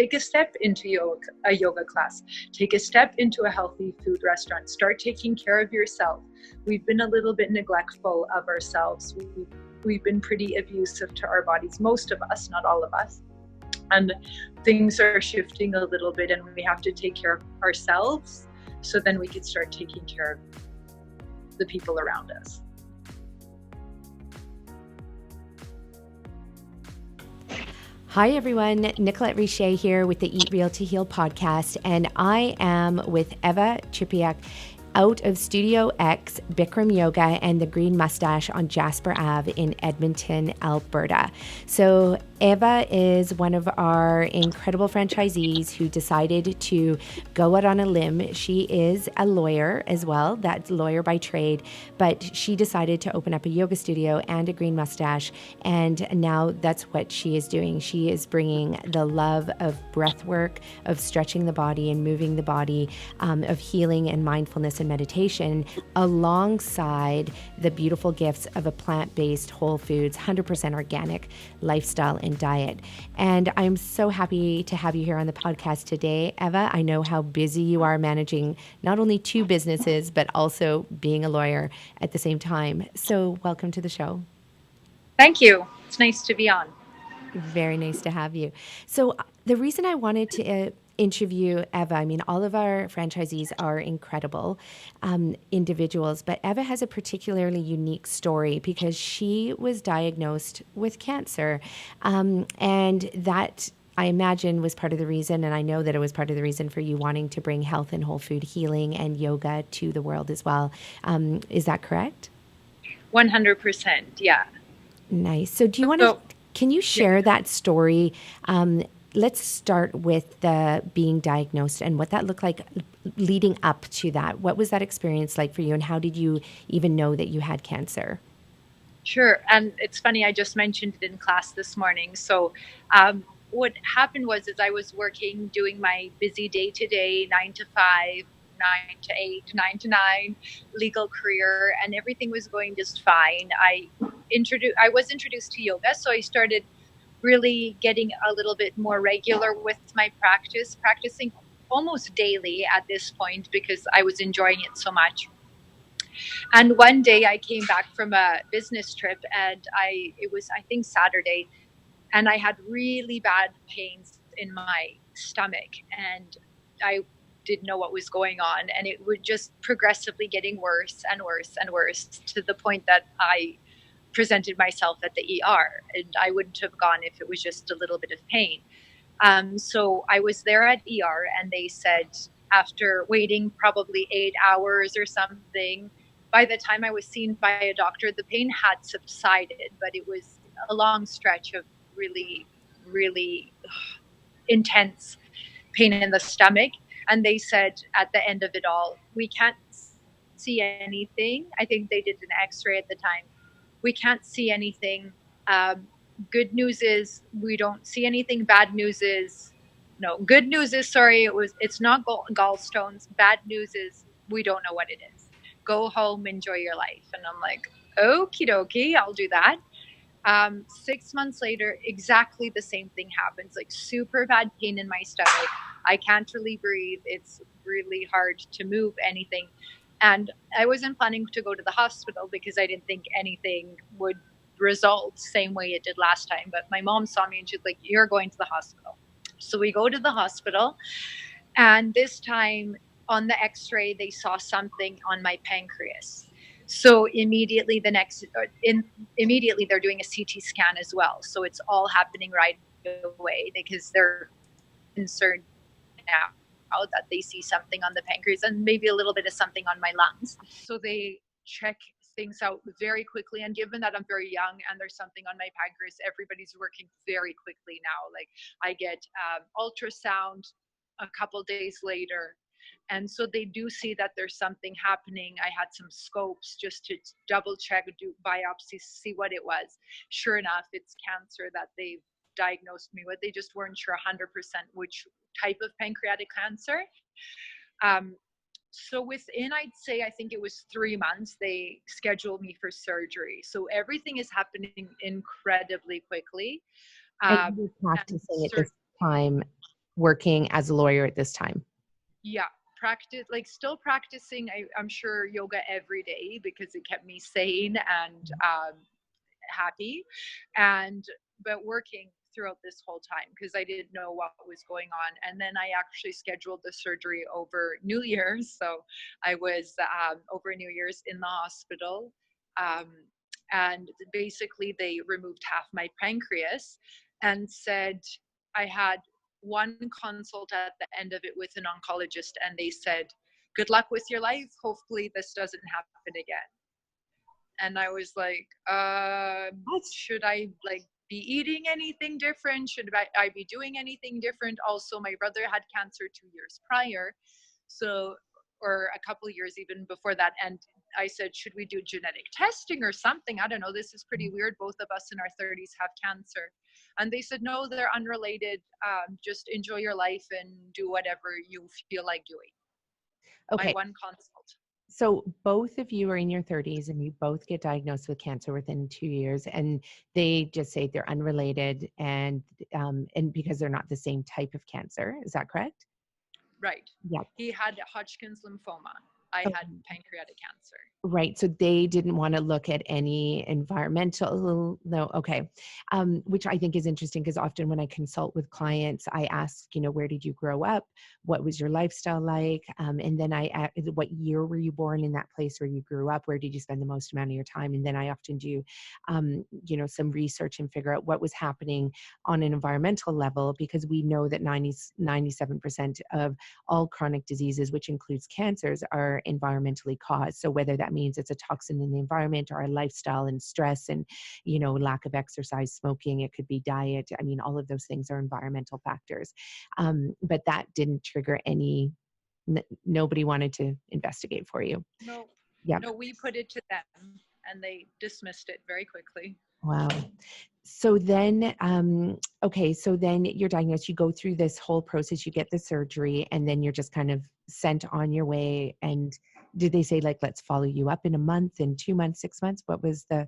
take a step into a yoga class, take a step into a healthy food restaurant, start taking care of yourself. We've been a little bit neglectful of ourselves. We've been pretty abusive to our bodies, most of us, not all of us. And things are shifting a little bit, and we have to take care of ourselves so then we can start taking care of the people around us. Hi everyone, Nicolette Richer here with the Eat Real to Heal podcast, and I am with Eva Chipiuk out of StudioX Yoga and the Green Moustache on Jasper Ave in Edmonton, Alberta. So Eva is one of our incredible franchisees who decided to go out on a limb. She is a lawyer as well, that's lawyer by trade, but she decided to open up a yoga studio and a Green Moustache, and now that's what she is doing. She is bringing the love of breath work, of stretching the body and moving the body, of healing and mindfulness and meditation, alongside the beautiful gifts of a plant-based, whole foods, 100% organic lifestyle and diet. And I'm so happy to have you here on the podcast today, Eva. I know how busy you are managing not only two businesses, but also being a lawyer at the same time. So welcome to the show. Thank you. It's nice to be on. Very nice to have you. So the reason I wanted to interview Eva, I mean, all of our franchisees are incredible individuals, but Eva has a particularly unique story because she was diagnosed with cancer. And that, I imagine, was part of the reason, and I know that it was part of the reason for you wanting to bring health and whole food healing and yoga to the world as well. Is that correct? 100%, yeah. Nice. So do you want to, can you share that story? Let's start with the being diagnosed and what that looked like leading up to that. What was that experience like for you, and how did you even know that you had cancer? Sure. And it's funny, I just mentioned it in class this morning. So what happened was I was working, doing my busy day-to-day, 9 to 5, 9 to 8, 9 to 9 legal career, and everything was going just fine. I was introduced to yoga, so I started really getting a little bit more regular with my practicing almost daily at this point because I was enjoying it so much. And one day I came back from a business trip, and it was, I think, Saturday, and I had really bad pains in my stomach, and I didn't know what was going on, and it would just progressively getting worse and worse and worse to the point that I presented myself at the ER, and I wouldn't have gone if it was just a little bit of pain. So I was there at ER, and they said after waiting probably 8 hours or something, by the time I was seen by a doctor, the pain had subsided, but it was a long stretch of really, really intense pain in the stomach. And they said at the end of it all, we can't see anything. I think they did an x-ray at the time. We can't see anything. Good news is we don't see anything. Bad news is, no, good news is, sorry, it's not gallstones. Bad news is we don't know what it is. Go home, enjoy your life. And I'm like, okie dokie, I'll do that. 6 months later, exactly the same thing happens, like super bad pain in my stomach. I can't really breathe. It's really hard to move anything. And I wasn't planning to go to the hospital because I didn't think anything would result same way it did last time. But my mom saw me and she's like, you're going to the hospital. So we go to the hospital, and this time on the x-ray, they saw something on my pancreas. So immediately immediately they're doing a CT scan as well. So it's all happening right away because they're concerned now that they see something on the pancreas and maybe a little bit of something on my lungs. So they check things out very quickly. And given that I'm very young and there's something on my pancreas, everybody's working very quickly now. Like I get ultrasound a couple days later. And so they do see that there's something happening. I had some scopes just to double check, do biopsies, see what it was. Sure enough, it's cancer that they've diagnosed me with. They just weren't sure 100% which type of pancreatic cancer. So within, I'd say, I think it was 3 months, they scheduled me for surgery. So everything is happening incredibly quickly. And you were practicing at this time working as a lawyer at this time? Yeah, still practicing. I'm sure yoga every day because it kept me sane and happy, and but working throughout this whole time because I didn't know what was going on. And then I actually scheduled the surgery over New Year's, so I was over New Year's in the hospital. Um, and basically, they removed half my pancreas and said I had one consult at the end of it with an oncologist, and they said, "Good luck with your life. Hopefully, this doesn't happen again." And I was like, should I like be eating anything different? Should I be doing anything different? Also, my brother had cancer 2 years prior, so or a couple of years even before that. And I said, should we do genetic testing or something? I don't know. This is pretty weird. Both of us in our 30s have cancer. And they said, no, they're unrelated. Just enjoy your life and do whatever you feel like doing. My Okay. one consult. So both of you are in your 30s and you both get diagnosed with cancer within 2 years, and they just say they're unrelated and because they're not the same type of cancer. Is that correct? Right. Yeah. He had Hodgkin's lymphoma. I had pancreatic cancer. Right. So they didn't want to look at any environmental, no. Okay. Which I think is interesting because often when I consult with clients, I ask, where did you grow up? What was your lifestyle like? And then I ask, what year were you born in that place where you grew up? Where did you spend the most amount of your time? And then I often do, some research and figure out what was happening on an environmental level, because we know that 97% of all chronic diseases, which includes cancers, are environmentally caused. So whether that means it's a toxin in the environment or a lifestyle and stress and, lack of exercise, smoking, it could be diet. I mean, all of those things are environmental factors. But that didn't trigger any, nobody wanted to investigate for you. No, Yeah. no, we put it to them and they dismissed it very quickly. Wow. So then, okay, so then you're diagnosed, you go through this whole process, you get the surgery, and then you're just kind of sent on your way. And did they say, like, let's follow you up in a month, in 2 months, 6 months? What was the...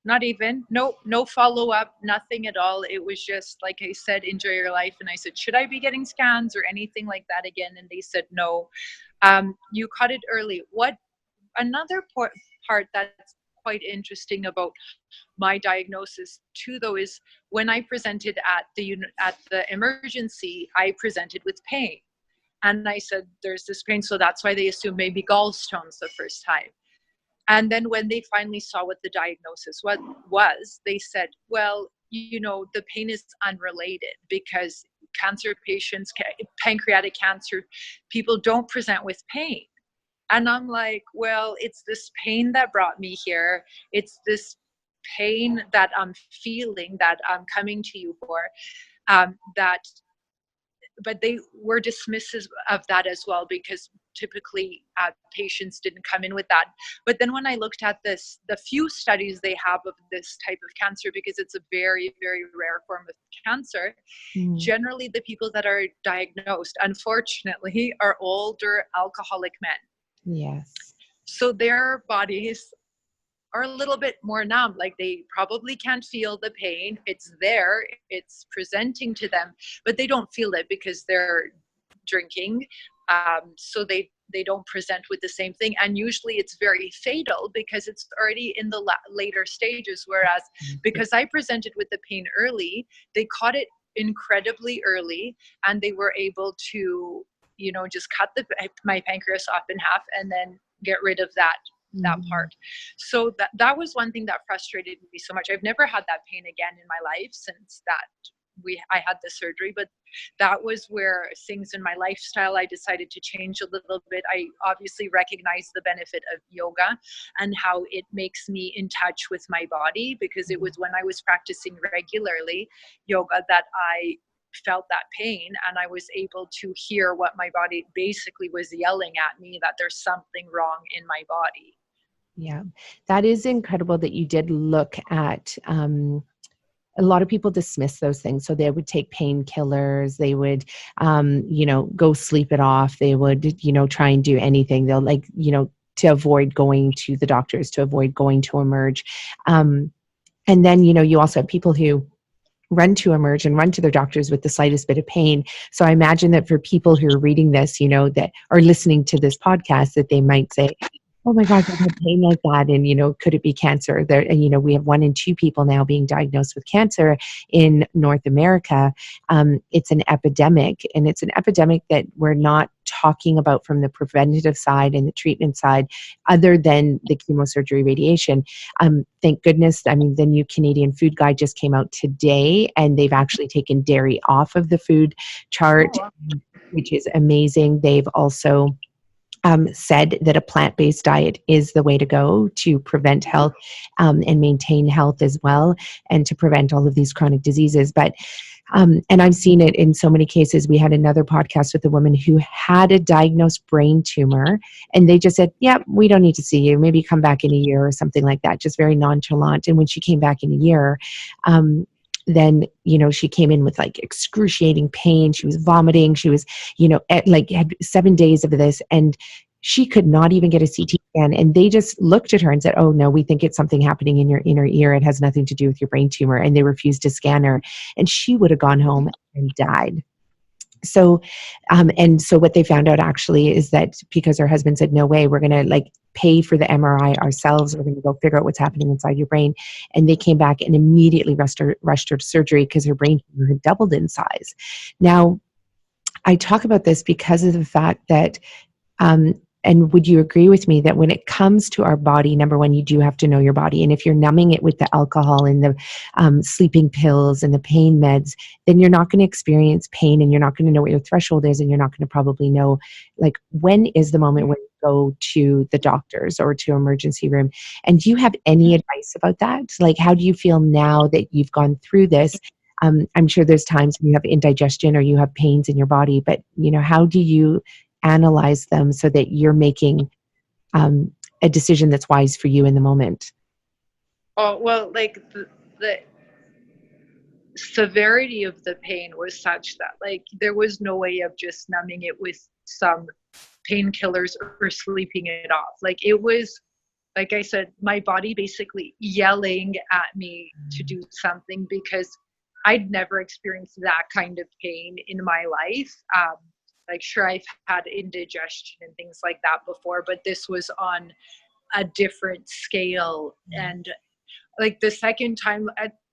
Not even, no follow up, nothing at all. It was just, like I said, enjoy your life. And I said, should I be getting scans or anything like that again? And they said, no, you caught it early. Another part that's quite interesting about my diagnosis too, though, is when I presented at the emergency, I presented with pain, and I said, "There's this pain," so that's why they assumed maybe gallstones the first time. And then when they finally saw what the diagnosis was, they said, "Well, the pain is unrelated because cancer patients, pancreatic cancer people, don't present with pain." And I'm like, well, it's this pain that brought me here. It's this pain that I'm feeling, that I'm coming to you for. But they were dismissive of that as well, because typically patients didn't come in with that. But then when I looked at the few studies they have of this type of cancer, because it's a very, very rare form of cancer, generally the people that are diagnosed, unfortunately, are older alcoholic men. Yes. So their bodies are a little bit more numb. Like, they probably can't feel the pain. It's there, it's presenting to them, but they don't feel it because they're drinking. So they don't present with the same thing. And usually it's very fatal because it's already in the later stages. Whereas because I presented with the pain early, they caught it incredibly early, and they were able to, just cut my pancreas off in half and then get rid of that part. So that was one thing that frustrated me so much. I've never had that pain again in my life since I had the surgery, but that was where things in my lifestyle, I decided to change a little bit. I obviously recognize the benefit of yoga and how it makes me in touch with my body, because it was when I was practicing regularly yoga that I felt that pain, and I was able to hear what my body basically was yelling at me, that there's something wrong in my body. Yeah, that is incredible that you did look at, a lot of people dismiss those things. So they would take painkillers, they would, go sleep it off. They would, try and do anything. They'll to avoid going to the doctors, to avoid going to emerge. And then, you also have people who run to Emerge and run to their doctors with the slightest bit of pain. So I imagine that for people who are reading this, that are listening to this podcast, that they might say, oh my gosh, I've had pain like that. And, could it be cancer? There, and, we have 1 in 2 people now being diagnosed with cancer in North America. It's an epidemic, and it's an epidemic that we're not talking about from the preventative side and the treatment side, other than the chemosurgery radiation. Thank goodness. I mean, the new Canadian Food Guide just came out today, and they've actually taken dairy off of the food chart, which is amazing. They've also said that a plant-based diet is the way to go to prevent health and maintain health as well, and to prevent all of these chronic diseases. But and I've seen it in so many cases. We had another podcast with a woman who had a diagnosed brain tumor, and they just said, "Yeah, we don't need to see you. Maybe come back in a year," or something like that, just very nonchalant. And when she came back in a year, then she came in with like excruciating pain. She was vomiting. She was had 7 days of this, and she could not even get a CT scan. And they just looked at her and said, "Oh no, we think it's something happening in your inner ear. It has nothing to do with your brain tumor." And they refused to scan her, and she would have gone home and died. So, and so what they found out actually is that because her husband said, "No way, we're going to pay for the MRI ourselves. We're going to go figure out what's happening inside your brain." And they came back and immediately rushed her to surgery because her brain tumor had doubled in size. Now, I talk about this because of the fact that, and would you agree with me that when it comes to our body, number one, you do have to know your body. And if you're numbing it with the alcohol and the sleeping pills and the pain meds, then you're not going to experience pain, and you're not going to know what your threshold is, and you're not going to probably know when is the moment when you go to the doctors or to emergency room. And do you have any advice about that? How do you feel now that you've gone through this? I'm sure there's times when you have indigestion or you have pains in your body, but how do you analyze them so that you're making a decision that's wise for you in the moment? Oh, well, the severity of the pain was such that there was no way of just numbing it with some painkillers or sleeping it off. It was, like I said, my body basically yelling at me to do something, because I'd never experienced that kind of pain in my life. Sure, I've had indigestion and things like that before, but this was on a different scale. And the second time,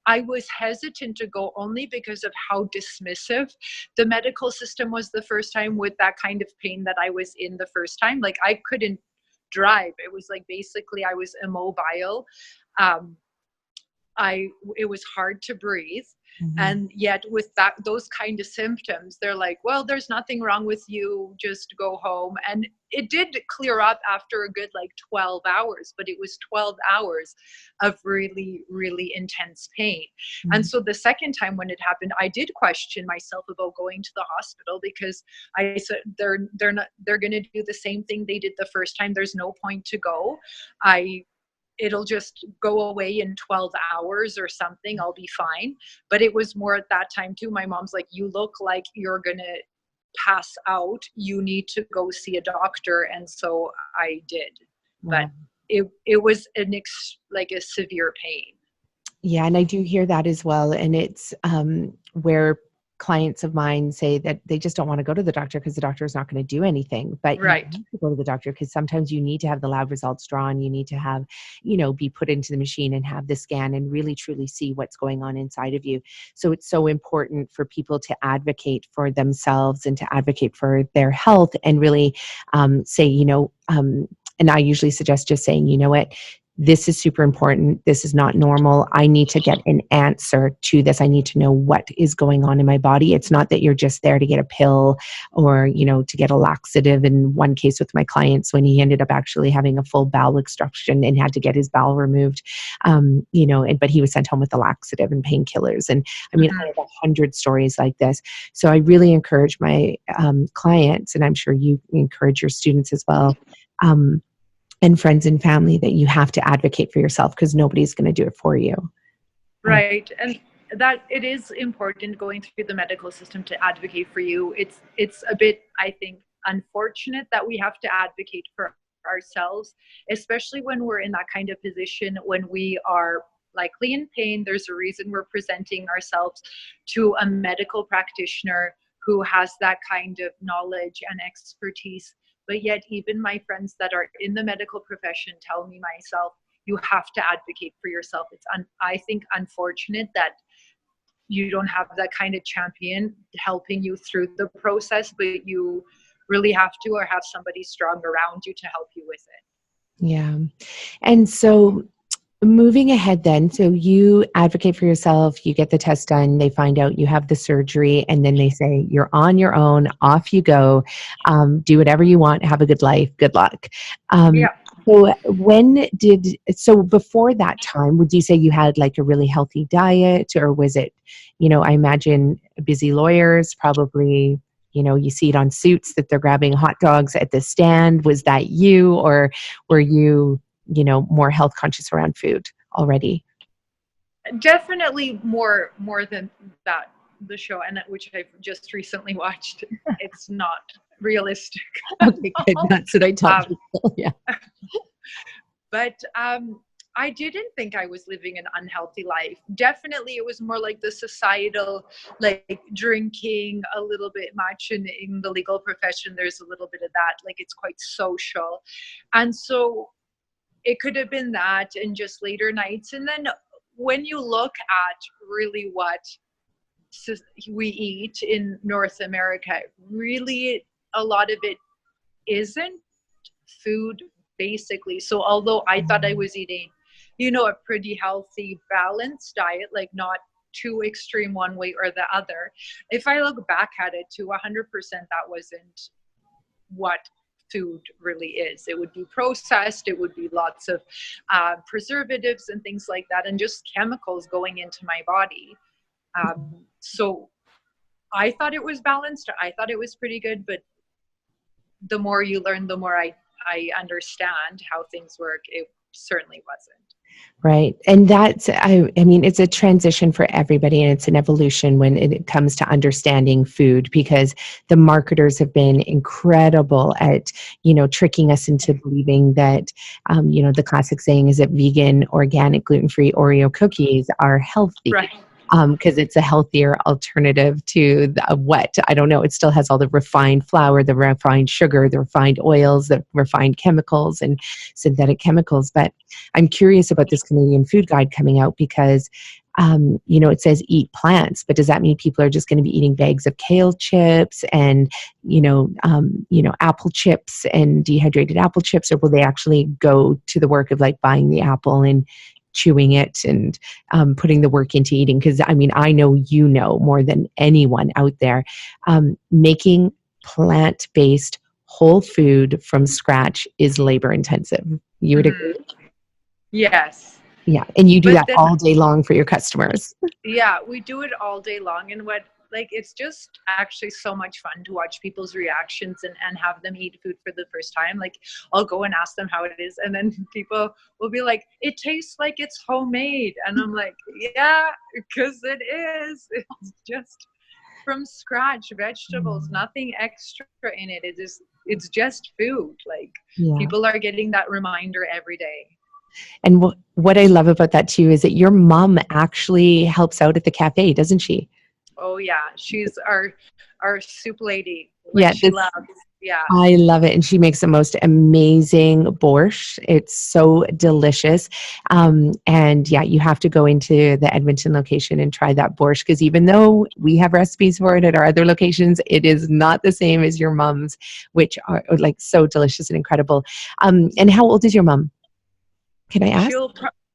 I was hesitant to go only because of how dismissive the medical system was the first time with that kind of pain that I was in the first time. I couldn't drive. It was basically I was immobile. It was hard to breathe. Mm-hmm. And yet with those kind of symptoms, they're like, "Well, there's nothing wrong with you, just go home." And it did clear up after a good 12 hours, but it was 12 hours of really, really intense pain. Mm-hmm. And so the second time when it happened, I did question myself about going to the hospital, because I said, they're going to do the same thing they did the first time. There's no point to go. It'll just go away in 12 hours or something. I'll be fine. But it was more at that time too. My mom's like, "You look like you're going to pass out. You need to go see a doctor." And so I did. Wow. But it was a severe pain. Yeah. And I do hear that as well. And it's where clients of mine say that they just don't want to go to the doctor because the doctor is not going to do anything. But right. You need to go to the doctor because sometimes you need to have the lab results drawn. You need to have, be put into the machine and have the scan and really truly see what's going on inside of you. So it's so important for people to advocate for themselves and to advocate for their health, and really say, and I usually suggest just saying, "You know what? This is super important. This is not normal. I need to get an answer to this. I need to know what is going on in my body." It's not that you're just there to get a pill or, to get a laxative. In one case with my clients, when he ended up actually having a full bowel obstruction and had to get his bowel removed, but he was sent home with a laxative and painkillers. And I mean, I have 100 stories like this. So I really encourage my clients, and I'm sure you encourage your students as well, and friends and family, that you have to advocate for yourself, because nobody's going to do it for you. Right. And that it is important going through the medical system to advocate for you. It's a bit, I think, unfortunate that we have to advocate for ourselves, especially when we're in that kind of position, when we are likely in pain. There's a reason we're presenting ourselves to a medical practitioner who has that kind of knowledge and expertise. But yet, even my friends that are in the medical profession tell me myself, you have to advocate for yourself. I think, unfortunate that you don't have that kind of champion helping you through the process, but you really have to, or have somebody strong around you to help you with it. Yeah. And so moving ahead then, so you advocate for yourself, you get the test done, they find out you have the surgery, and then they say, you're on your own, off you go, do whatever you want, have a good life, good luck. Yeah. So before that time, would you say you had like a really healthy diet, or was it, I imagine busy lawyers probably, you see it on Suits that they're grabbing hot dogs at the stand. Was that you, or were you, more health conscious around food already? Definitely more than that. The show, and which I've just recently watched, it's not realistic. Okay, good. That's what I tell people. Yeah. But I didn't think I was living an unhealthy life. Definitely, it was more like the societal, like drinking a little bit much. And in the legal profession, there's a little bit of that. Like, it's quite social. And so it could have been that, and just later nights. And then when you look at really what we eat in North America, really a lot of it isn't food, basically. So although I thought I was eating, a pretty healthy, balanced diet, like not too extreme one way or the other, if I look back at it, to 100%, that wasn't what food really is. It would be processed, it would be lots of preservatives and things like that, and just chemicals going into my body. So I thought it was balanced. I thought it was pretty good, but the more you learn, the more I understand how things work. It certainly wasn't. Right. And that's, I mean, it's a transition for everybody, and it's an evolution when it comes to understanding food, because the marketers have been incredible at, tricking us into believing that, the classic saying is that vegan, organic, gluten-free Oreo cookies are healthy. Right. Because it's a healthier alternative to what? I don't know. It still has all the refined flour, the refined sugar, the refined oils, the refined chemicals and synthetic chemicals. But I'm curious about this Canadian food guide coming out, because it says eat plants, but does that mean people are just going to be eating bags of kale chips and, apple chips and dehydrated apple chips, or will they actually go to the work of like buying the apple and chewing it and putting the work into eating? Because I know more than anyone out there, making plant-based whole food from scratch is labor intensive. You would agree? Yes. Yeah, and you do that all day long for your customers. Yeah, we do it all day long. And it's just actually so much fun to watch people's reactions and have them eat food for the first time. Like, I'll go and ask them how it is, and then people will be like, it tastes like it's homemade. And I'm like, yeah, because it is. It's just from scratch, vegetables, nothing extra in it. It's just food. Like, people are getting that reminder every day. And what I love about that too is that your mom actually helps out at the cafe, doesn't she? Oh yeah, she's our soup lady. She loves. Yeah, I love it, and she makes the most amazing borscht. It's so delicious, and you have to go into the Edmonton location and try that borscht, because even though we have recipes for it at our other locations, it is not the same as your mom's, which are like so delicious and incredible. And how old is your mom? Can I ask?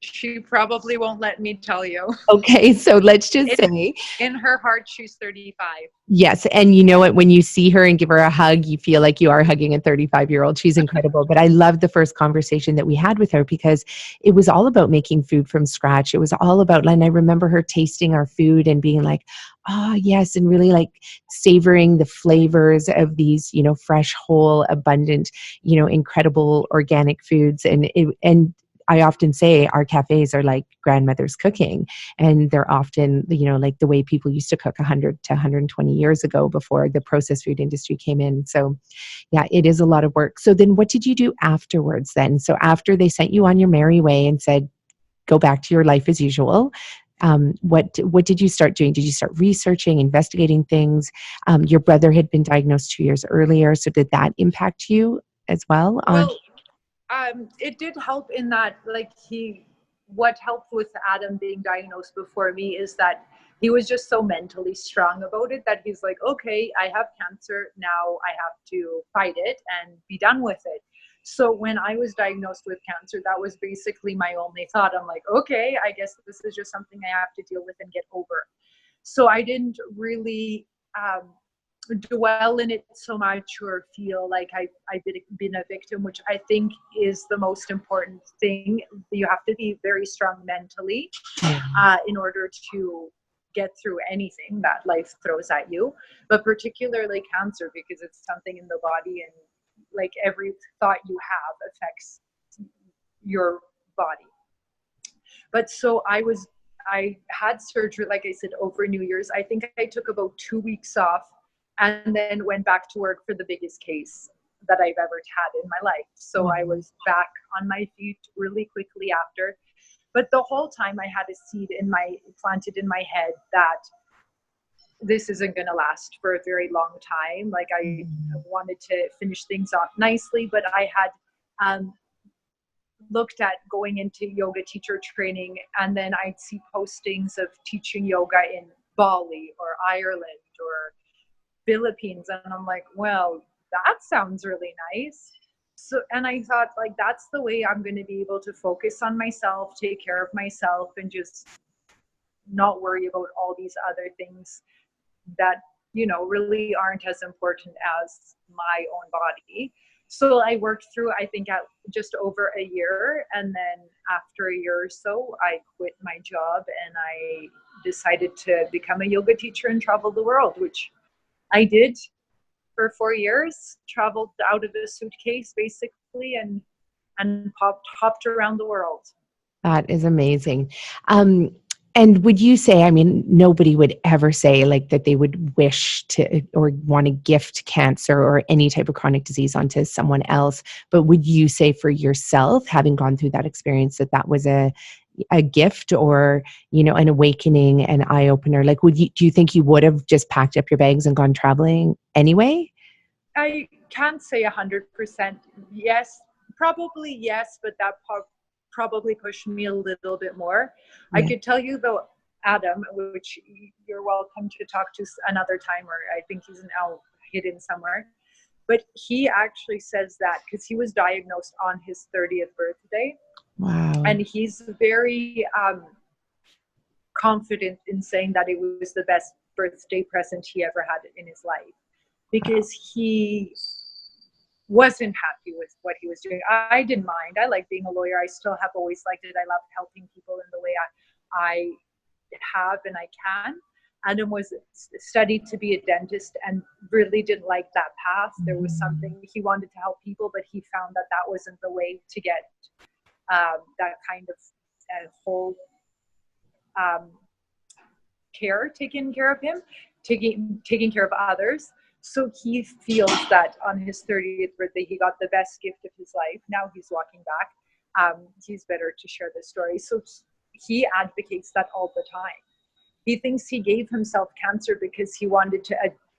She probably won't let me tell you. Okay, so let's just say in her heart, she's 35. Yes, and you know what? When you see her and give her a hug, you feel like you are hugging a 35-year-old. She's incredible. But I loved the first conversation that we had with her, because it was all about making food from scratch. It was all about, and I remember her tasting our food and being like, oh, yes, and really like savoring the flavors of these, fresh, whole, abundant, incredible organic foods. And I often say our cafes are like grandmother's cooking, and they're often, like the way people used to cook 100 to 120 years ago before the processed food industry came in. So yeah, it is a lot of work. So then what did you do afterwards then? So after they sent you on your merry way and said, go back to your life as usual. What did you start doing? Did you start researching, investigating things? Your brother had been diagnosed 2 years earlier, so did that impact you as well? On Well, it did help in that, like, what helped with Adam being diagnosed before me is that he was just so mentally strong about it that he's like, okay, I have cancer. Now I have to fight it and be done with it. So when I was diagnosed with cancer, that was basically my only thought. I'm like, okay, I guess this is just something I have to deal with and get over. So I didn't really dwell in it so much or feel like I've been a victim, which I think is the most important thing. You have to be very strong mentally in order to get through anything that life throws at you, but particularly cancer, because it's something in the body, and like every thought you have affects your body. But so I had surgery, like I said, over New Year's. I think I took about 2 weeks off and then went back to work for the biggest case that I've ever had in my life. So I was back on my feet really quickly after. But the whole time I had a seed planted in my head that this isn't going to last for a very long time. Like, I wanted to finish things off nicely, but I had looked at going into yoga teacher training, and then I'd see postings of teaching yoga in Bali or Ireland or Philippines, and I'm like, well, that sounds really nice. So, and I thought, like, that's the way I'm going to be able to focus on myself, take care of myself, and just not worry about all these other things that, really aren't as important as my own body. So I worked through, I think, at just over a year. And then after a year or so, I quit my job and I decided to become a yoga teacher and travel the world, which I did for 4 years, traveled out of a suitcase basically, and hopped around the world. That is amazing. And would you say, I mean, nobody would ever say like that they would wish to or want to gift cancer or any type of chronic disease onto someone else. But would you say for yourself, having gone through that experience, that that was a gift or, an awakening, an eye opener? Like, do you think you would have just packed up your bags and gone traveling anyway? I can't say 100% yes. Probably yes, but that probably pushed me a little bit more. Yeah. I could tell you though, Adam, which you're welcome to talk to another time, or I think he's now hidden somewhere, but he actually says that because he was diagnosed on his 30th birthday. Wow. And he's very confident in saying that it was the best birthday present he ever had in his life, because he wasn't happy with what he was doing. I didn't mind. I like being a lawyer. I still have always liked it. I love helping people in the way I have and I can. Adam was studied to be a dentist and really didn't like that path. There was something he wanted to help people, but he found that that wasn't the way to get that kind of whole care taken care of him, taking care of others. So he feels that on his 30th birthday, he got the best gift of his life. Now he's walking back. He's better to share the story. So he advocates that all the time. He thinks he gave himself cancer because he wanted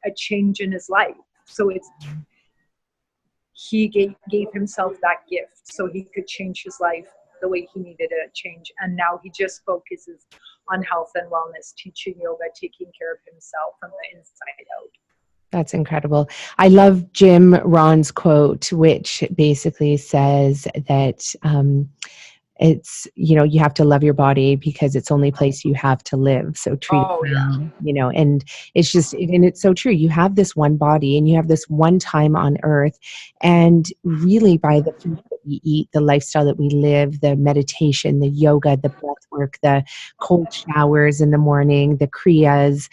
a change in his life. So he gave himself that gift so he could change his life the way he needed a change. And now he just focuses on health and wellness, teaching yoga, taking care of himself from the inside out. That's incredible. I love Jim Rohn's quote, which basically says that it's, you have to love your body because it's the only place you have to live. So treat it well, and it's just, and it's so true. You have this one body and you have this one time on earth. And really by the food that we eat, the lifestyle that we live, the meditation, the yoga, the breath work, the cold showers in the morning, the kriyas,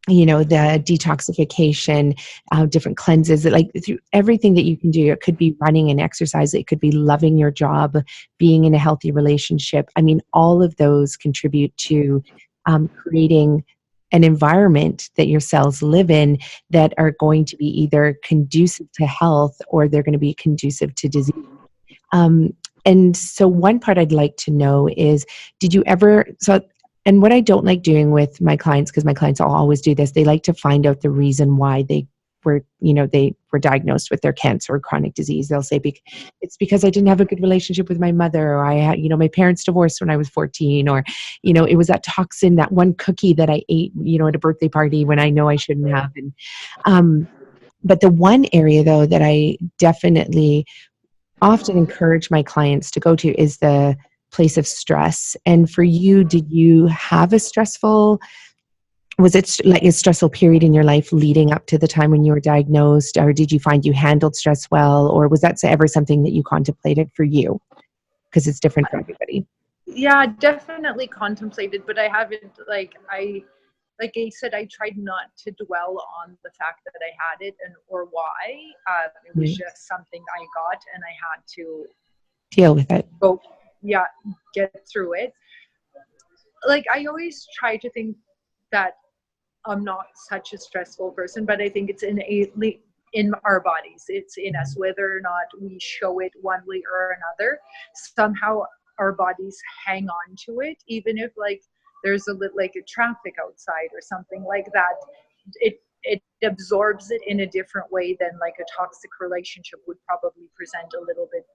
the detoxification, different cleanses, like through everything that you can do. It could be running and exercise. It could be loving your job, being in a healthy relationship. I mean, all of those contribute to creating an environment that your cells live in that are going to be either conducive to health or they're going to be conducive to disease. And so one part I'd like to know is, did you ever, and what I don't like doing with my clients, because my clients all always do this, they like to find out the reason why they were diagnosed with their cancer or chronic disease. They'll say, it's because I didn't have a good relationship with my mother, or I had, my parents divorced when I was 14, or, it was that toxin, that one cookie that I ate, at a birthday party when I know I shouldn't have. And, but the one area though that I definitely often encourage my clients to go to is the place of stress. And for you, did you have was it like a stressful period in your life leading up to the time when you were diagnosed, or did you find you handled stress well, or was that ever something that you contemplated for you? Because it's different for everybody. Yeah, definitely contemplated, but I haven't, like I said, I tried not to dwell on the fact that I had it and or why. It was just something I got, and I had to deal with it. Get through it. Like, I always try to think that I'm not such a stressful person, but I think it's innately in our bodies. It's in us, whether or not we show it one way or another. Somehow our bodies hang on to it, even if there's like a traffic outside or something like that. It absorbs it in a different way than like a toxic relationship would probably present a little bit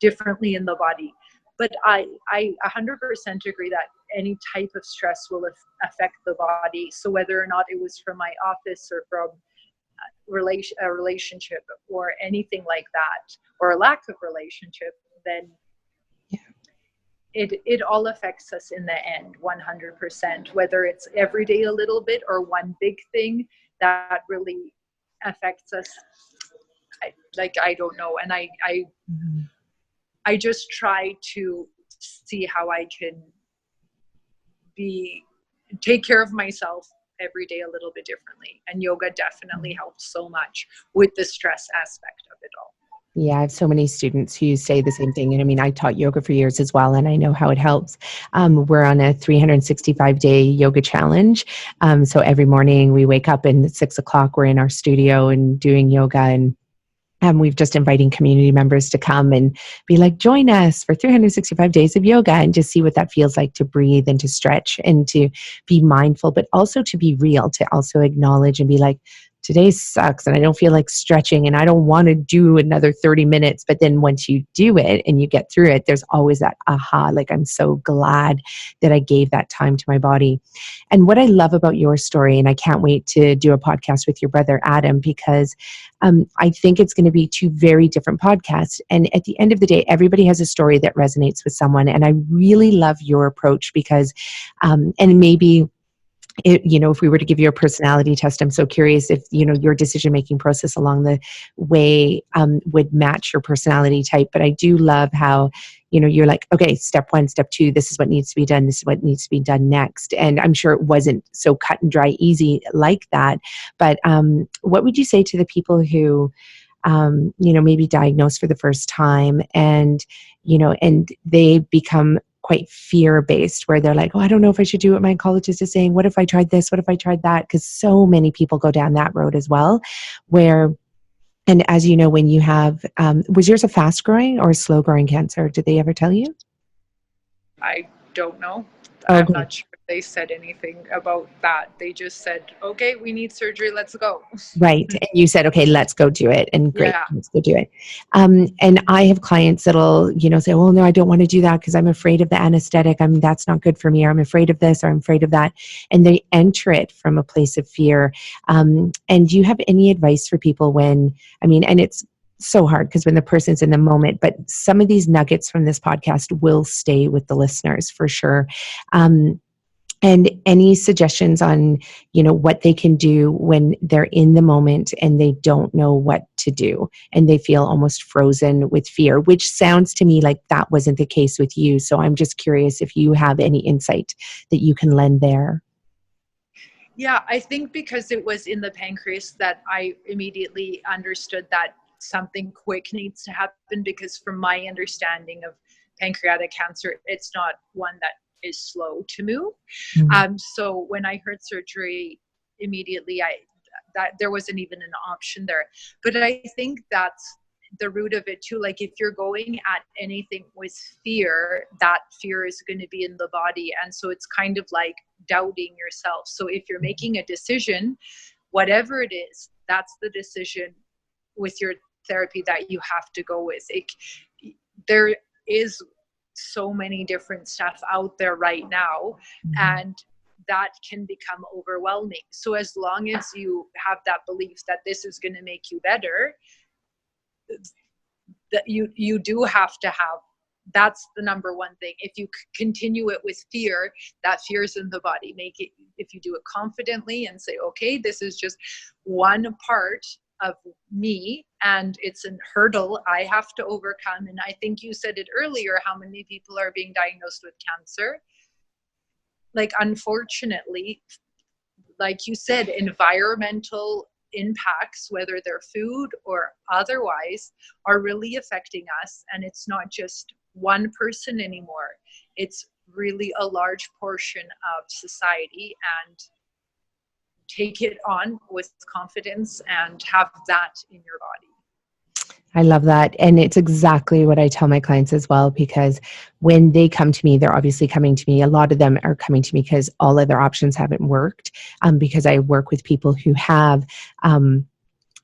differently in the body. But I 100% agree that any type of stress will affect the body. So whether or not it was from my office or from a relationship or anything like that, or a lack of relationship, then it all affects us in the end, 100%, whether it's every day a little bit or one big thing that really affects us. I don't know. And I just try to see how I can take care of myself every day a little bit differently. And yoga definitely helps so much with the stress aspect of it all. Yeah, I have so many students who say the same thing. And I mean, I taught yoga for years as well, and I know how it helps. We're on a 365-day yoga challenge. So every morning we wake up and at 6 o'clock, we're in our studio and doing yoga. And we've just inviting community members to come and be like, join us for 365 days of yoga, and just see what that feels like to breathe and to stretch and to be mindful, but also to be real, to also acknowledge and be like, today sucks and I don't feel like stretching and I don't want to do another 30 minutes. But then once you do it and you get through it, there's always that aha, like, I'm so glad that I gave that time to my body. And what I love about your story, and I can't wait to do a podcast with your brother, Adam, because I think it's going to be two very different podcasts. And at the end of the day, everybody has a story that resonates with someone. And I really love your approach because, and maybe if we were to give you a personality test, I'm so curious if, your decision-making process along the way would match your personality type. But I do love how, you're like, okay, step 1, step 2, this is what needs to be done. This is what needs to be done next. And I'm sure it wasn't so cut and dry, easy like that. But what would you say to the people who, maybe diagnosed for the first time and they become quite fear-based, where they're like, oh, I don't know if I should do what my oncologist is saying. What if I tried this? What if I tried that? Because so many people go down that road as well, and as you know, when you have, was yours a fast-growing or a slow-growing cancer? Did they ever tell you? I don't know. Oh, I'm great. not sure they said anything about that. They just said, okay, we need surgery. Let's go. Right. And you said, okay, let's go do it. And great, Yeah. let's go do it. And I have clients that'll, say, well, no, I don't want to do that because I'm afraid of the anesthetic. That's not good for me. Or I'm afraid of this, or I'm afraid of that. And they enter it from a place of fear. And do you have any advice for people when, and it's so hard because when the person's in the moment, but some of these nuggets from this podcast will stay with the listeners for sure. And any suggestions on, what they can do when they're in the moment and they don't know what to do and they feel almost frozen with fear, which sounds to me like that wasn't the case with you. So I'm just curious if you have any insight that you can lend there. Yeah, I think because it was in the pancreas that I immediately understood that something quick needs to happen, because from my understanding of pancreatic cancer, it's not one that is slow to move. Mm-hmm. So when I heard surgery, immediately that there wasn't even an option there. But I think that's the root of it too. Like if you're going at anything with fear, that fear is going to be in the body. And so it's kind of like doubting yourself. So if you're making a decision, whatever it is, that's the decision with your therapy that you have to go with. There is so many different stuff out there right now, and that can become overwhelming. So as long as you have that belief that this is going to make you better, that you do have to have, that's the number one thing. If you continue it with fear, that fear is in the body. Make it, if you do it confidently and say, okay, this is just one part of me and it's a hurdle I have to overcome. And I think you said it earlier, how many people are being diagnosed with cancer? Like, unfortunately, like you said, environmental impacts, whether they're food or otherwise, are really affecting us. And it's not just one person anymore. It's really a large portion of society. And take it on with confidence and have that in your body. I love that. And it's exactly what I tell my clients as well, because when they come to me, they're obviously coming to me. A lot of them are coming to me because all other options haven't worked, because I work with people who have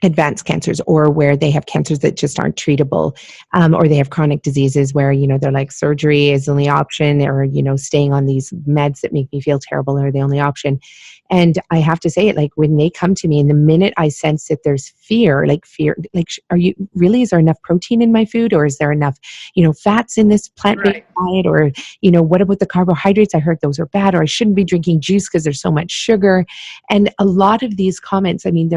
advanced cancers, or where they have cancers that just aren't treatable, or they have chronic diseases where, they're like, surgery is the only option, or, staying on these meds that make me feel terrible are the only option. And I have to say it, like, when they come to me, and the minute I sense that there's fear, like, is there enough protein in my food? Or is there enough, fats in this plant-based diet? Or, what about the carbohydrates? I heard those are bad, or I shouldn't be drinking juice because there's so much sugar. And a lot of these comments, I mean,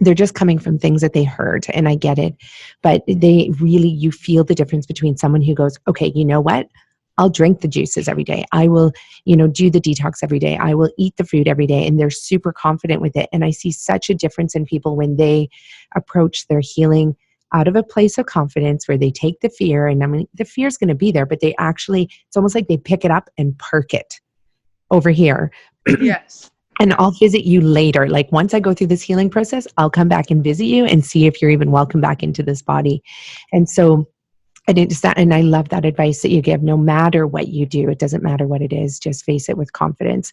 they're just coming from things that they heard, and I get it. But you feel the difference between someone who goes, okay, you know what? I'll drink the juices every day. I will, do the detox every day. I will eat the fruit every day. And they're super confident with it. And I see such a difference in people when they approach their healing out of a place of confidence, where they take the fear, and I mean, the fear is going to be there, but they actually, it's almost like they pick it up and park it over here. Yes. And I'll visit you later. Like, once I go through this healing process, I'll come back and visit you and see if you're even welcome back into this body. And so, and I love that advice that you give. No matter what you do, it doesn't matter what it is, just face it with confidence,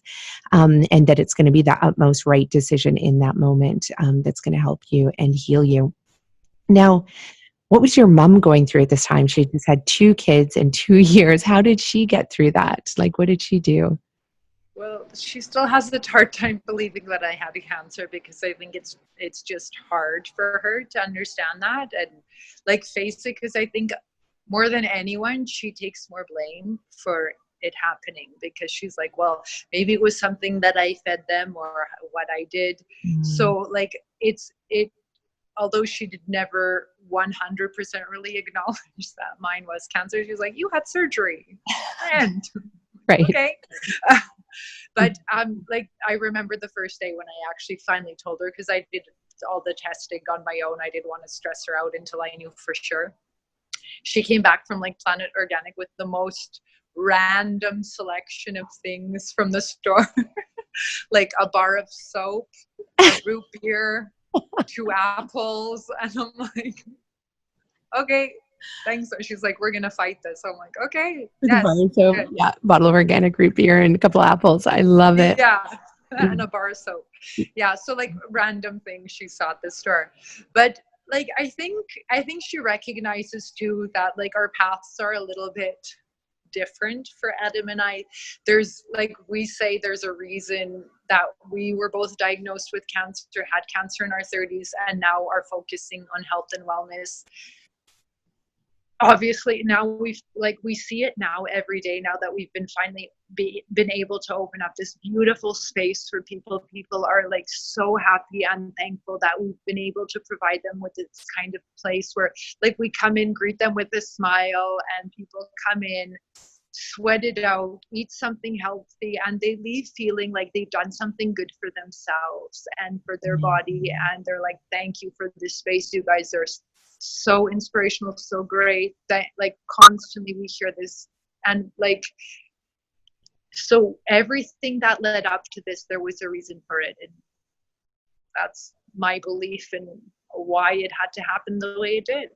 and that it's going to be the utmost right decision in that moment, that's going to help you and heal you. Now, what was your mom going through at this time? She just had 2 kids in 2 years. How did she get through that? Like, what did she do? Well, she still has a hard time believing that I had a cancer, because I think it's just hard for her to understand that and like face it, because I think more than anyone, she takes more blame for it happening, because she's like, well, maybe it was something that I fed them or what I did. So like although she did never 100% really acknowledge that mine was cancer, she was like, you had surgery. And right. Okay. But like, I remember the first day when I actually finally told her, because I did all the testing on my own. I didn't want to stress her out until I knew for sure. She came back from like Planet Organic with the most random selection of things from the store. Like a bar of soap, a root beer, 2 apples. And I'm like, okay, thanks. So she's like, we're going to fight this. I'm like, okay. Yes. So, yeah, bottle of organic root beer and a couple apples. I love it. Yeah. And a bar of soap. Yeah. So like random things she saw at the store. But like, I think she recognizes too that like our paths are a little bit different for Adam and I. There's like, we say there's a reason that we were both diagnosed with cancer, had cancer in our 30s, and now are focusing on health and wellness. Obviously now we see it now every day, now that we've been finally been able to open up this beautiful space for people are like so happy and thankful that we've been able to provide them with this kind of place where like we come in, greet them with a smile, and people come in, sweat it out, eat something healthy, and they leave feeling like they've done something good for themselves and for their body. And they're like, thank you for this space, you guys are so inspirational, so great. That like constantly we hear this. And like, so everything that led up to this, there was a reason for it. And that's my belief in why it had to happen the way it did.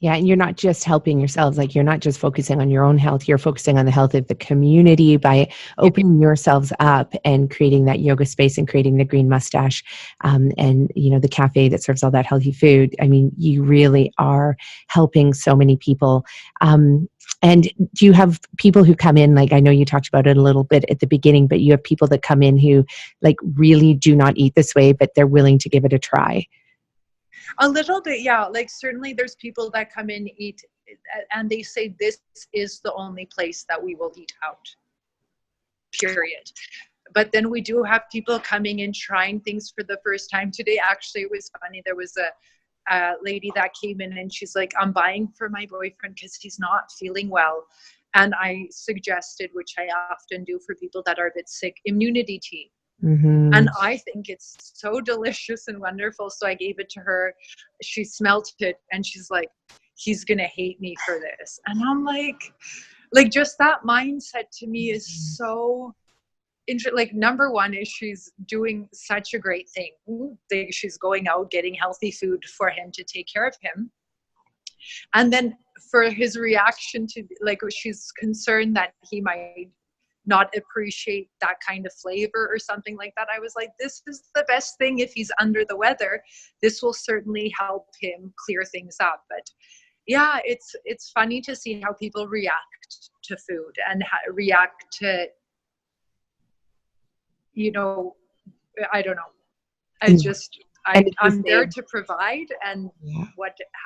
Yeah, and you're not just helping yourselves, like you're not just focusing on your own health, you're focusing on the health of the community by opening yourselves up and creating that yoga space and creating the Green Moustache and, you know, the cafe that serves all that healthy food. I mean, you really are helping so many people. And do you have people who come in, like I know you talked about it a little bit at the beginning, but you have people that come in who like really do not eat this way, but they're willing to give it a try? A little bit, yeah. Like certainly there's people that come in, eat, and they say this is the only place that we will eat out, period. But then we do have people coming in trying things for the first time. Today, actually, it was funny. There was a lady that came in and she's like, I'm buying for my boyfriend because he's not feeling well. And I suggested, which I often do for people that are a bit sick, immunity tea. Mm-hmm. And I think it's so delicious and wonderful. So I gave it to her. She smelt it and she's like, he's going to hate me for this. And I'm like just that mindset to me is so interesting. Like, number one is she's doing such a great thing. She's going out, getting healthy food for him to take care of him. And then for his reaction to, like, she's concerned that he might not appreciate that kind of flavor or something like that. I was like, this is the best thing. If he's under the weather, this will certainly help him clear things up. But yeah, it's funny to see how people react to food and react to, you know, I don't know. I'm there to provide, and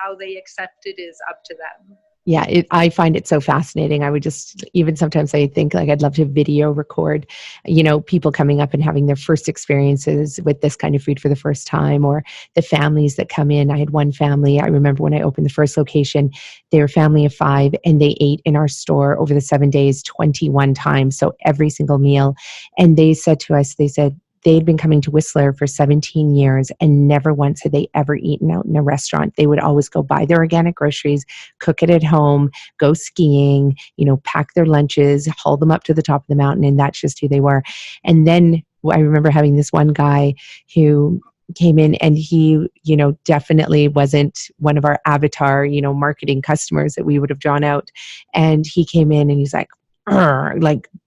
how they accept it is up to them. Yeah, I find it so fascinating. I would just, even sometimes I think like I'd love to video record, you know, people coming up and having their first experiences with this kind of food for the first time, or the families that come in. I had one family, I remember when I opened the first location, they were a family of 5 and they ate in our store over the 7 days, 21 times. So every single meal. And they said to us, they said, they'd been coming to Whistler for 17 years and never once had they ever eaten out in a restaurant. They would always go buy their organic groceries, cook it at home, go skiing, you know, pack their lunches, haul them up to the top of the mountain, and that's just who they were. And then I remember having this one guy who came in and he, you know, definitely wasn't one of our avatar, you know, marketing customers that we would have drawn out. And he came in and he's like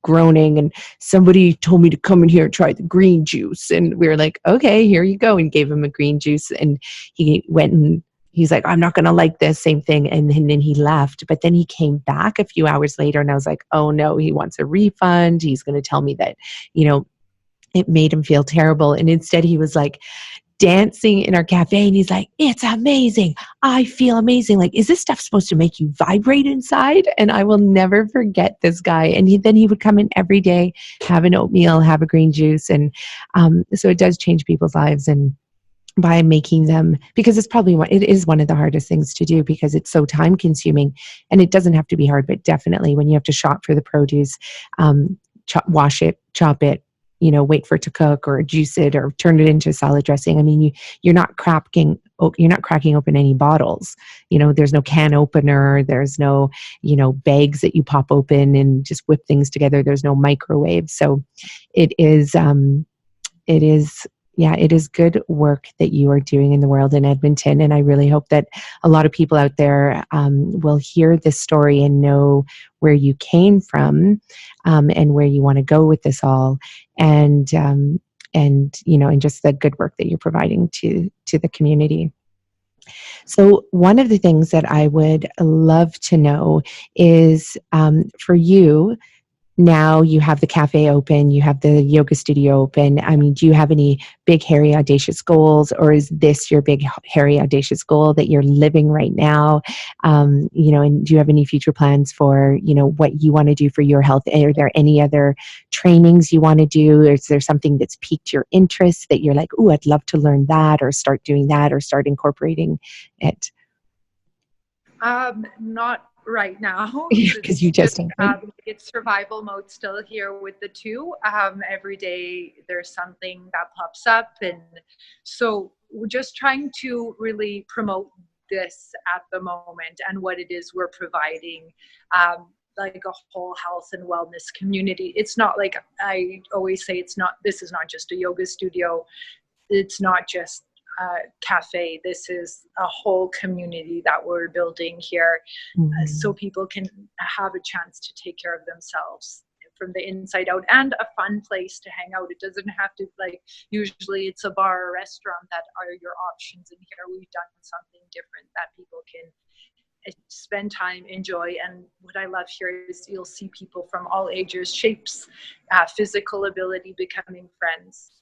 groaning, and somebody told me to come in here and try the green juice. And we were like, okay, here you go, and gave him a green juice. And he went and he's like, I'm not going to like this, same thing. And then he left. But then he came back a few hours later and I was like, oh no, he wants a refund. He's going to tell me that, you know, it made him feel terrible. And instead he was like dancing in our cafe and he's like, it's amazing. I feel amazing. Like, is this stuff supposed to make you vibrate inside? And I will never forget this guy. And then he would come in every day, have an oatmeal, have a green juice. And so it does change people's lives. And by making them, because it is one of the hardest things to do because it's so time consuming, and it doesn't have to be hard, but definitely when you have to shop for the produce, wash it, chop it, you know, wait for it to cook or juice it or turn it into salad dressing. I mean, you're not cracking open any bottles. You know, there's no can opener. There's no, you know, bags that you pop open and just whip things together. There's no microwave. So it is good work that you are doing in the world in Edmonton. And I really hope that a lot of people out there will hear this story and know where you came from and where you want to go with this all. And you know, and just the good work that you're providing to the community. So one of the things that I would love to know is for you, now you have the cafe open, you have the yoga studio open. I mean, do you have any big, hairy, audacious goals, or is this your big, hairy, audacious goal that you're living right now? You know, and do you have any future plans for, you know, what you want to do for your health? Are there any other trainings you want to do? Or is there something that's piqued your interest that you're like, oh, I'd love to learn that, or start doing that, or start incorporating it? Not right now, because you just it's survival mode still here with the 2. Every day there's something that pops up, and so we're just trying to really promote this at the moment and what it is we're providing, like a whole health and wellness community. It's not like, I always say, this is not just a yoga studio. It's not just Cafe. This is a whole community that we're building here, so people can have a chance to take care of themselves from the inside out, and a fun place to hang out. It doesn't have to, like, usually it's a bar or restaurant that are your options, and here we've done something different that people can spend time, enjoy. And what I love here is you'll see people from all ages, shapes, physical ability becoming friends.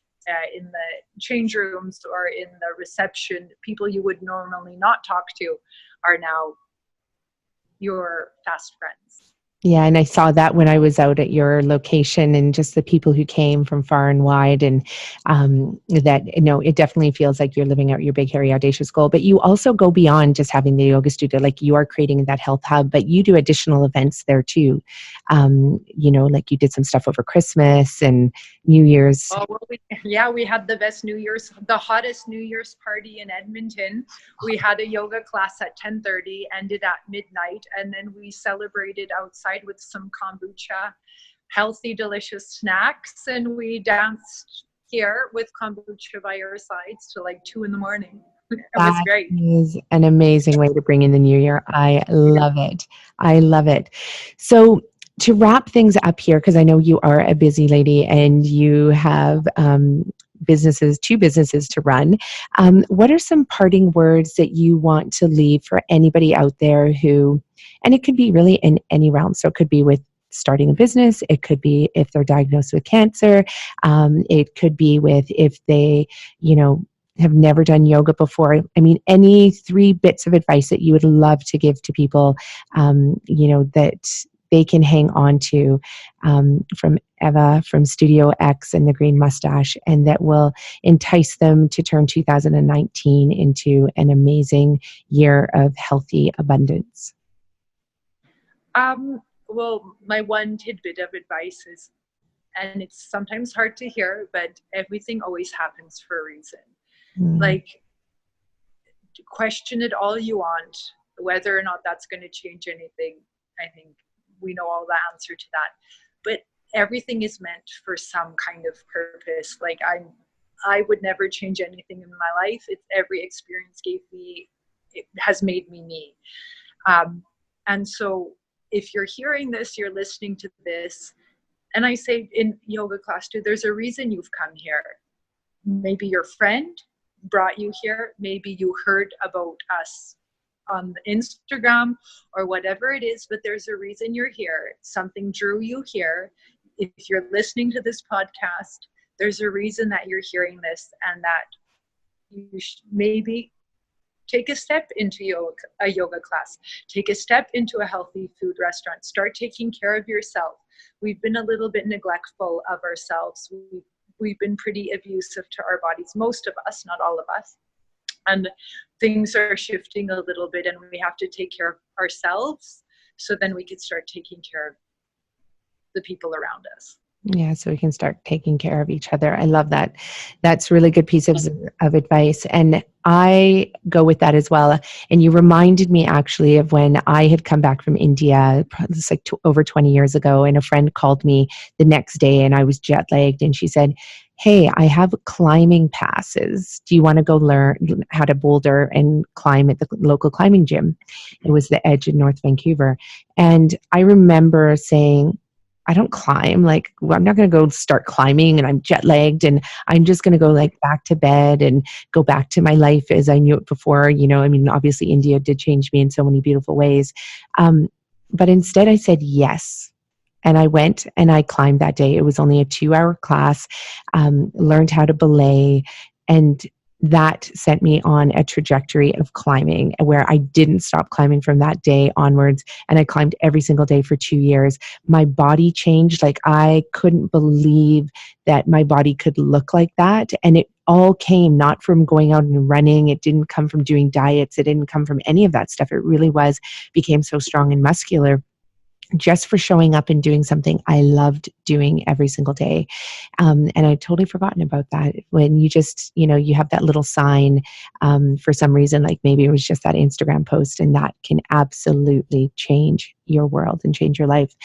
In the change rooms or in the reception, people you would normally not talk to are now your fast friends. Yeah, and I saw that when I was out at your location, and just the people who came from far and wide, and that, it definitely feels like you're living out your big, hairy, audacious goal. But you also go beyond just having the yoga studio. Like, you are creating that health hub, but you do additional events there too. Like you did some stuff over Christmas and New Year's. Oh, well, we had the hottest New Year's party in Edmonton. We had a yoga class at 10:30, ended at midnight, and then we celebrated outside with some kombucha, healthy, delicious snacks, and we danced here with kombucha by our sides till like 2 a.m. It was great. That is an amazing way to bring in the new year. I love it. I love it. So, to wrap things up here, because I know you are a busy lady and you have two businesses to run. What are some parting words that you want to leave for anybody out there who, and it could be really in any realm. So it could be with starting a business. It could be if they're diagnosed with cancer. It could be with if they, have never done yoga before. I mean, any 3 bits of advice that you would love to give to people, that they can hang on to, from Eva, from StudioX and the Green Moustache, and that will entice them to turn 2019 into an amazing year of healthy abundance. Well, my one tidbit of advice is, and it's sometimes hard to hear, but everything always happens for a reason. Like, question it all you want, whether or not that's going to change anything. I think we know all the answer to that, but everything is meant for some kind of purpose. Like, I would never change anything in my life. It's every experience it has made me. And so if you're hearing this, you're listening to this, and I say in yoga class too, there's a reason you've come here. Maybe your friend brought you here. Maybe you heard about us on Instagram or whatever it is, but there's a reason you're here. Something drew you here. If you're listening to this podcast, there's a reason that you're hearing this, and that you should maybe take a step into a yoga class, take a step into a healthy food restaurant, start taking care of yourself. We've been a little bit neglectful of ourselves. We've been pretty abusive to our bodies, most of us, not all of us. And things are shifting a little bit, and we have to take care of ourselves so then we can start taking care of the people around us. Yeah, so we can start taking care of each other. I love that. That's a really good piece of advice. And I go with that as well. And you reminded me actually of when I had come back from India, it's like over 20 years ago, and a friend called me the next day and I was jet lagged, and she said, "Hey, I have climbing passes. Do you want to go learn how to boulder and climb at the local climbing gym?" It was the Edge in North Vancouver. And I remember saying, I don't climb. Like, I'm not going to go start climbing, and I'm jet lagged, and I'm just going to go like back to bed and go back to my life as I knew it before. I mean, obviously India did change me in so many beautiful ways. But instead I said yes. And I went and I climbed that day. It was only a 2-hour class, learned how to belay, and that sent me on a trajectory of climbing where I didn't stop climbing from that day onwards. And I climbed every single day for 2 years. My body changed. Like, I couldn't believe that my body could look like that. And it all came not from going out and running. It didn't come from doing diets. It didn't come from any of that stuff. It really became so strong and muscular just for showing up and doing something I loved doing every single day. And I'd totally forgotten about that. When you just, you have that little sign for some reason, like maybe it was just that Instagram post, and that can absolutely change your world and change your life.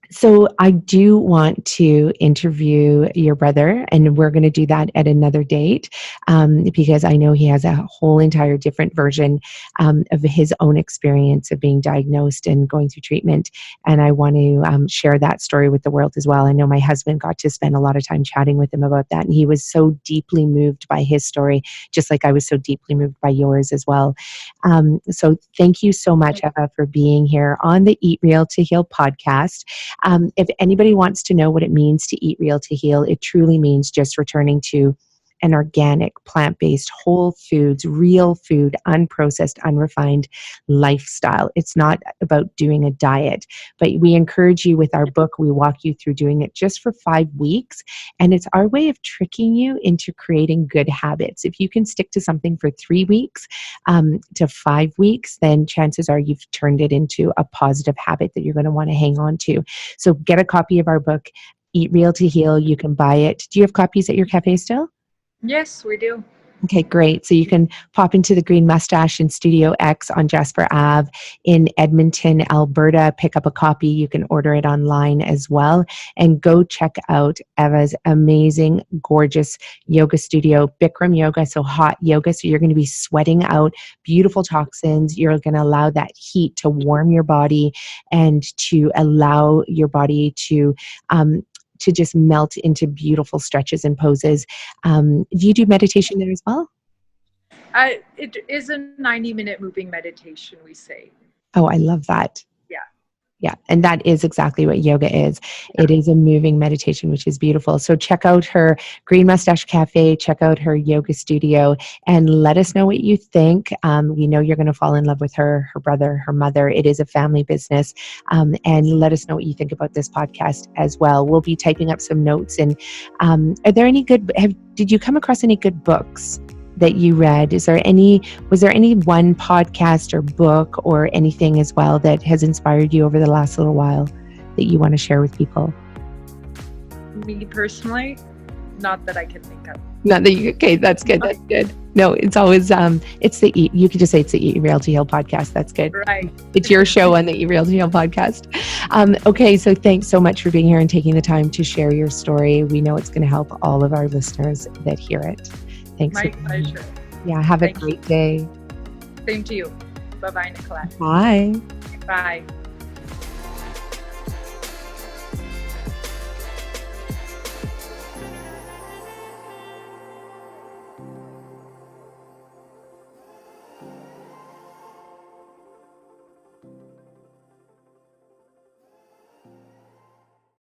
So I do want to interview your brother, and we're going to do that at another date, because I know he has a whole entire different version of his own experience of being diagnosed and going through treatment. And I want to share that story with the world as well. I know my husband got to spend a lot of time chatting with him about that, and he was so deeply moved by his story, just like I was so deeply moved by yours as well. So thank you so much, Eva, for being here on the Eat Real to Heal podcast. If anybody wants to know what it means to eat real to heal, it truly means just returning to an organic, plant-based, whole foods, real food, unprocessed, unrefined lifestyle. It's not about doing a diet, but we encourage you with our book. We walk you through doing it just for 5 weeks. And it's our way of tricking you into creating good habits. If you can stick to something for 3 weeks to 5 weeks, then chances are you've turned it into a positive habit that you're going to want to hang on to. So get a copy of our book, Eat Real to Heal. You can buy it. Do you have copies at your cafe still? Yes, we do. Okay, great. So you can pop into the Green Moustache in StudioX on Jasper Ave in Edmonton, Alberta. Pick up a copy. You can order it online as well. And go check out Eva's amazing, gorgeous yoga studio, Bikram Yoga, so hot yoga. So you're going to be sweating out beautiful toxins. You're going to allow that heat to warm your body and to allow your body to just melt into beautiful stretches and poses. Do you do meditation there as well? It is a 90-minute moving meditation, we say. Oh, I love that. Yeah. Yeah, and that is exactly what yoga is. Yeah. It is a moving meditation, which is beautiful. So check out her Green Moustache Cafe, check out her yoga studio, and let us know what you think. We know you're going to fall in love with her brother, her mother. It is a family business. And let us know what you think about this podcast as well. We'll be typing up some notes. And are there any did you come across any good books that you read? Was there any one podcast or book or anything as well that has inspired you over the last little while that you want to share with people? Me personally, not that I can think of. Not that you, okay, that's good. That's good. No, it's always, you could just say it's the Eat Real to Heal podcast. That's good. Right. It's your show on the Eat Real to Heal podcast. Okay, so thanks so much for being here and taking the time to share your story. We know it's going to help all of our listeners that hear it. Thanks. My pleasure. Yeah, have a great day. Same to you. Bye-bye, Nicolette. Bye. Bye.